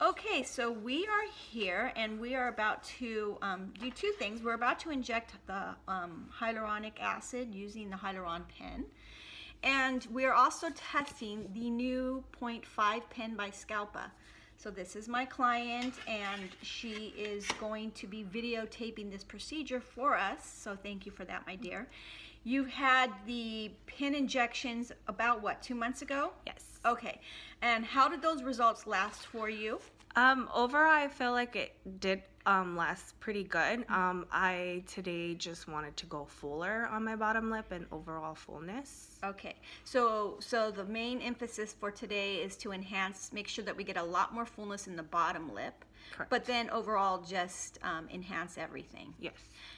Okay, so we are here and we are about to do two things. We're about to inject the hyaluronic acid using the Hyaluron pen. And we're also testing the new 0.5 pen by Scalpa. So this is my client and she is going to be videotaping this procedure for us. So thank you for that, my dear. You had the pen injections about what, 2 months ago? Yes. Okay, and how did those results last for you? Overall, I feel like it did last pretty good. I today just wanted to go fuller on my bottom lip and overall fullness. Okay, so the main emphasis for today is to enhance, make sure that we get a lot more fullness in the bottom lip. Correct. But then overall just enhance everything. Yes.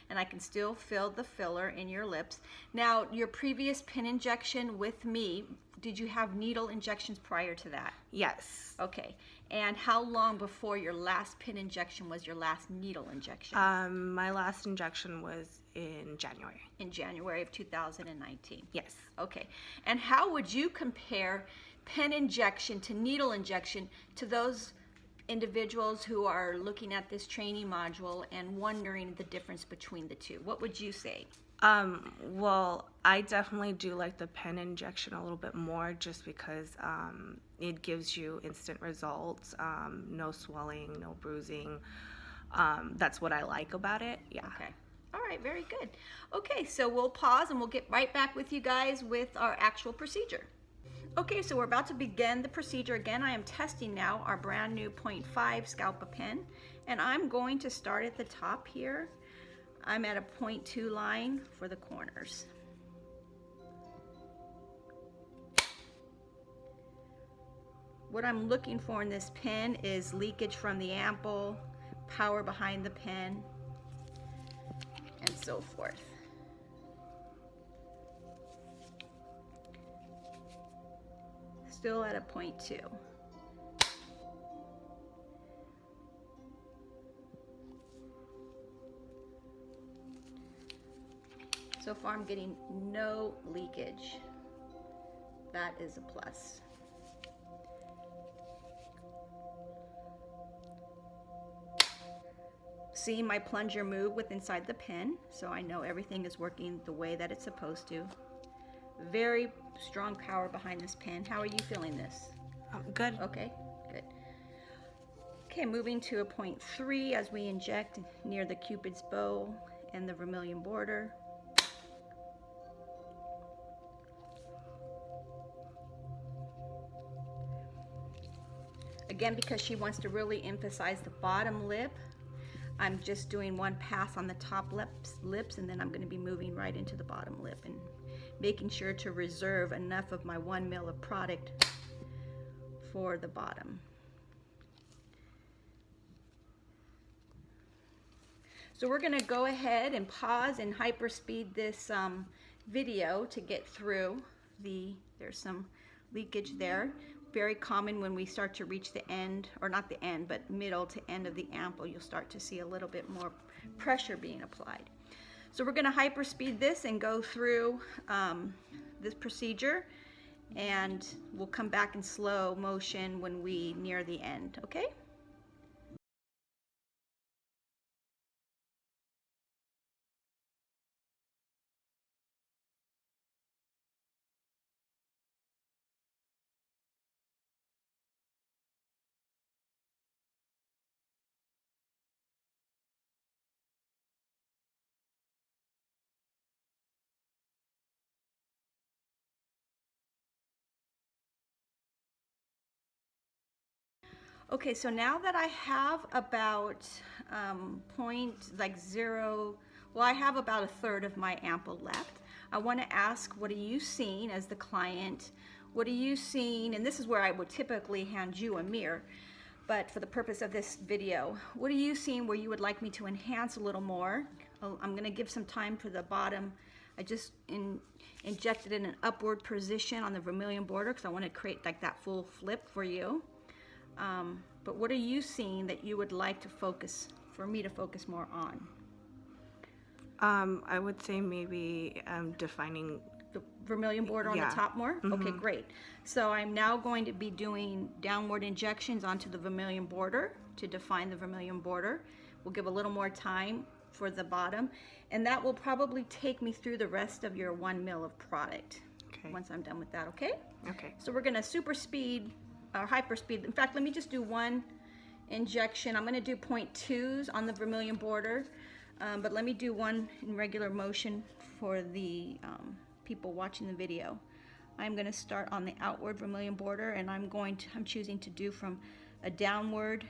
And I can still feel the filler in your lips. Now, your previous pin injection with me, did you have needle injections prior to that? Yes. Okay, and how long before your last pin injection was your last needle injection? My last injection was in January. In January of 2019? Yes. Okay, and how would you compare pen injection to needle injection to those individuals who are looking at this training module and wondering the difference between the two? What would you say? Well, I definitely do like the pen injection a little bit more just because it gives you instant results, no swelling, no bruising. That's what I like about it. Yeah. Okay. All right, very good. Okay, so we'll pause and we'll get right back with you guys with our actual procedure. Okay, so we're about to begin the procedure. Again, I am testing now our brand new 0.5 Scalpa pen, and I'm going to start at the top here. I'm at a 0.2 line for the corners. What I'm looking for in this pen is leakage from the ample, power behind the pen, and so forth. Still at a 0.2. So far I'm getting no leakage. That is a plus. See my plunger move with inside the pen, so I know everything is working the way that it's supposed to. Very strong power behind this pen. How are you feeling this? Good. Okay, good. Okay, moving to a 0.3 as we inject near the Cupid's bow and the vermilion border. Again, because she wants to really emphasize the bottom lip, I'm just doing one pass on the top lips, and then I'm going to be moving right into the bottom lip and making sure to reserve enough of my 1 ml of product for the bottom. So we're going to go ahead and pause and hyperspeed this video to get through there's some leakage there. Very common when we start to reach the end, or not the end, but middle to end of the ample, you'll start to see a little bit more pressure being applied. So we're going to hyperspeed this and go through this procedure, and we'll come back in slow motion when we near the end, okay? Okay, so now that I have about I have about a third of my ample left. I want to ask, what are you seeing as the client? What are you seeing? And this is where I would typically hand you a mirror, but for the purpose of this video, what are you seeing where you would like me to enhance a little more? I'm going to give some time for the bottom. I just injected in an upward position on the vermilion border because I want to create like that full flip for you. But what are you seeing that you would like to focus, for me to focus more on? I would say maybe defining the vermilion border on Yeah. the top more? Okay, great. So I'm now going to be doing downward injections onto the vermilion border to define the vermilion border. We'll give a little more time for the bottom, and that will probably take me through the rest of your 1 ml of product. Okay. Once I'm done with that, okay? Okay. So we're gonna super speed, or hyper speed. In fact, let me just do one injection. I'm gonna do 0.2s on the vermilion border, but let me do one in regular motion for the people watching the video. I'm gonna start on the outward vermilion border, and I'm choosing to do from a downward.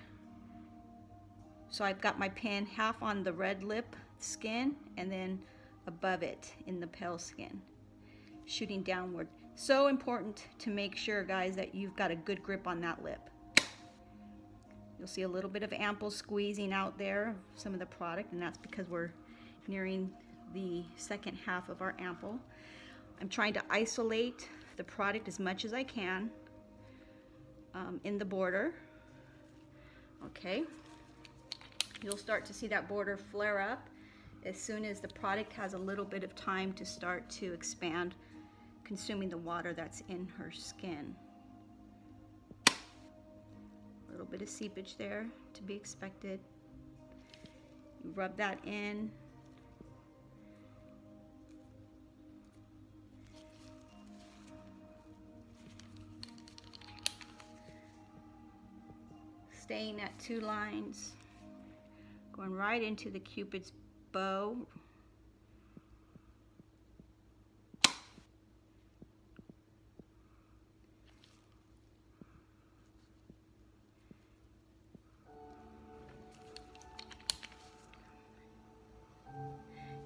So I've got my pen half on the red lip skin and then above it in the pale skin, shooting downward. So important to make sure, guys, that you've got a good grip on that lip. You'll see a little bit of ample squeezing out there of some of the product, and that's because we're nearing the second half of our ample. I'm trying to isolate the product as much as I can in the border. Okay. You'll start to see that border flare up as soon as the product has a little bit of time to start to expand, consuming the water that's in her skin. A little bit of seepage there to be expected. You rub that in. Staying at 2 lines. Going right into the Cupid's bow.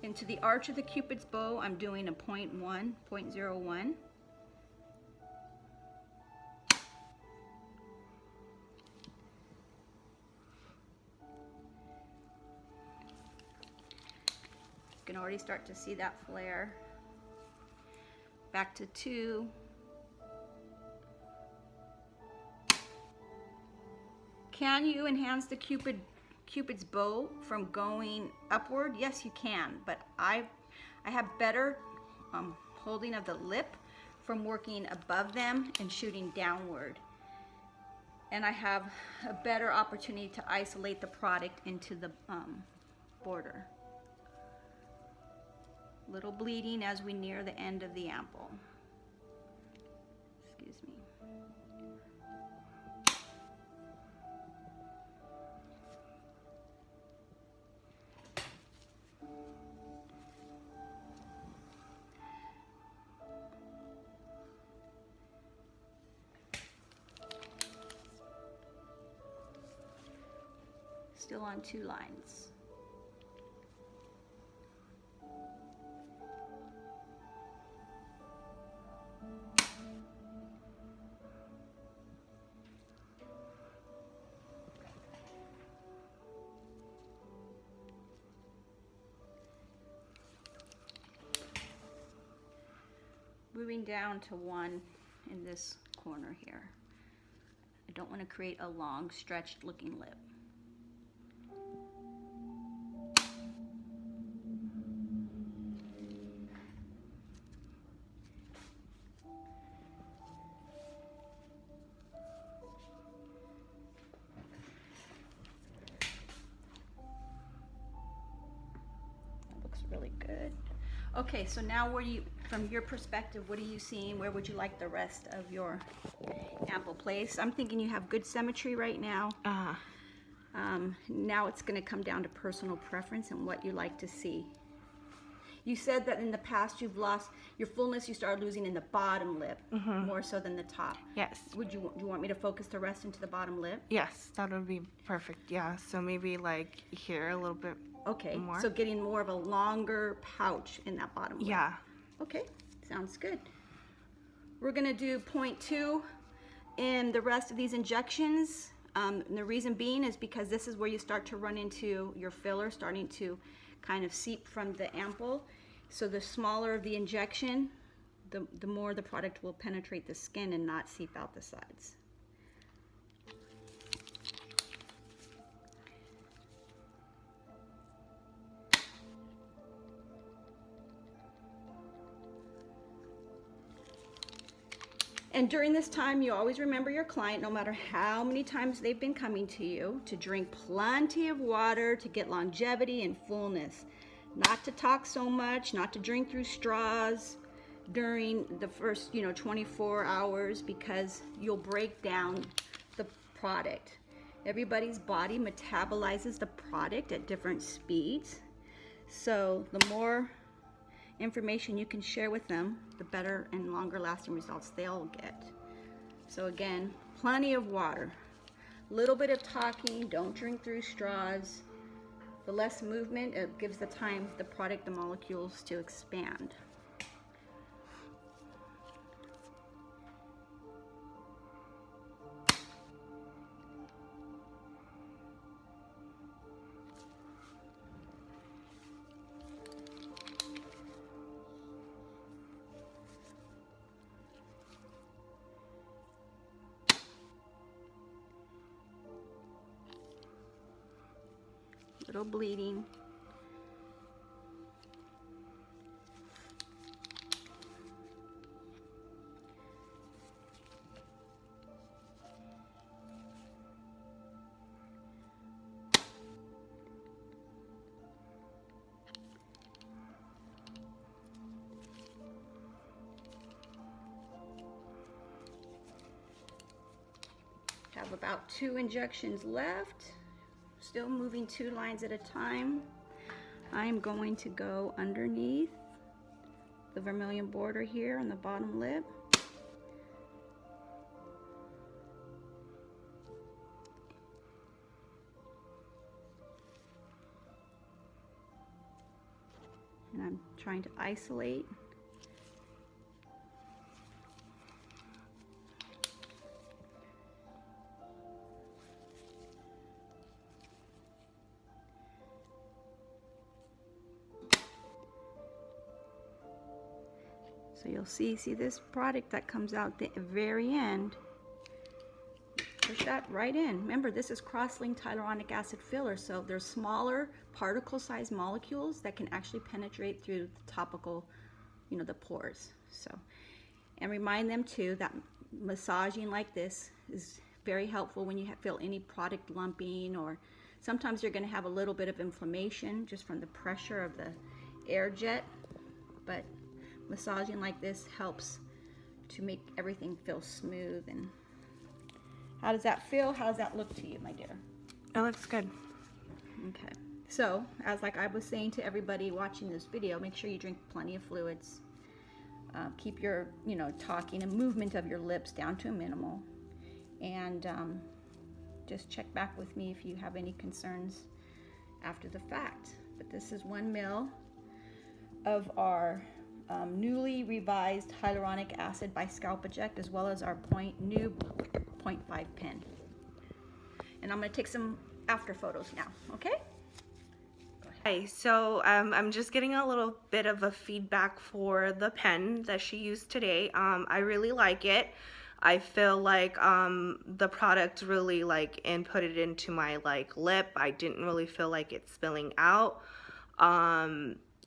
Into the arch of the Cupid's bow, I'm doing a 0.01. You can already start to see that flare. Back to 2. Can you enhance the Cupid's bow from going upward? Yes, you can, but I have better holding of the lip from working above them and shooting downward. And I have a better opportunity to isolate the product into the border. Little bleeding as we near the end of the ample. Excuse me. Still on 2 lines. Moving down to 1 in this corner here. I don't want to create a long, stretched looking lip. That looks really good. Okay, so now from your perspective, what are you seeing? Where would you like the rest of your ample place? I'm thinking you have good symmetry right now. Now it's going to come down to personal preference and what you like to see. You said that in the past you've lost your fullness, you started losing in the bottom lip more so than the top. Yes. Do you want me to focus the rest into the bottom lip? Yes, that would be perfect. Yeah, so maybe like here a little bit. Okay, more. so getting more of a longer pouch in that bottom lip. Yeah. Okay, sounds good. We're gonna do 0.2 in the rest of these injections. And the reason being is because this is where you start to run into your filler starting to kind of seep from the ample. So the smaller the injection, the more the product will penetrate the skin and not seep out the sides. And during this time, you always remember your client, no matter how many times they've been coming to you, to drink plenty of water to get longevity and fullness. Not to talk so much, not to drink through straws during the first 24 hours, because you'll break down the product. Everybody's body metabolizes the product at different speeds. So the more information you can share with them, the better and longer lasting results they'll get. So again, plenty of water, little bit of talking, don't drink through straws. The less movement, it gives the time, the product, the molecules to expand. Little bleeding. Have about 2 injections left. Still moving 2 lines at a time. I'm going to go underneath the vermilion border here on the bottom lip. And I'm trying to isolate. So you'll see this product that comes out at the very end. Push that right in. Remember, this is cross-linked hyaluronic acid filler, so there's smaller particle-sized molecules that can actually penetrate through the topical, the pores. So, and remind them too that massaging like this is very helpful when you feel any product lumping, or sometimes you're going to have a little bit of inflammation just from the pressure of the air jet, but massaging like this helps to make everything feel smooth. And how does that feel? How does that look to you, my dear? It looks good. Okay, so as like I was saying to everybody watching this video, make sure you drink plenty of fluids. Keep your talking and movement of your lips down to a minimal, and just check back with me if you have any concerns after the fact. But this is 1 ml of our newly revised hyaluronic acid by Scalpaject, as well as our new 0.5 pen. And I'm going to take some after photos now, okay? Okay, so I'm just getting a little bit of a feedback for the pen that she used today. I really like it. I feel like the product really inputted into my lip. I didn't really feel like it's spilling out.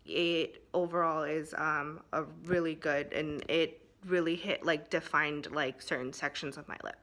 It overall is a really good, and it really defined certain sections of my lip.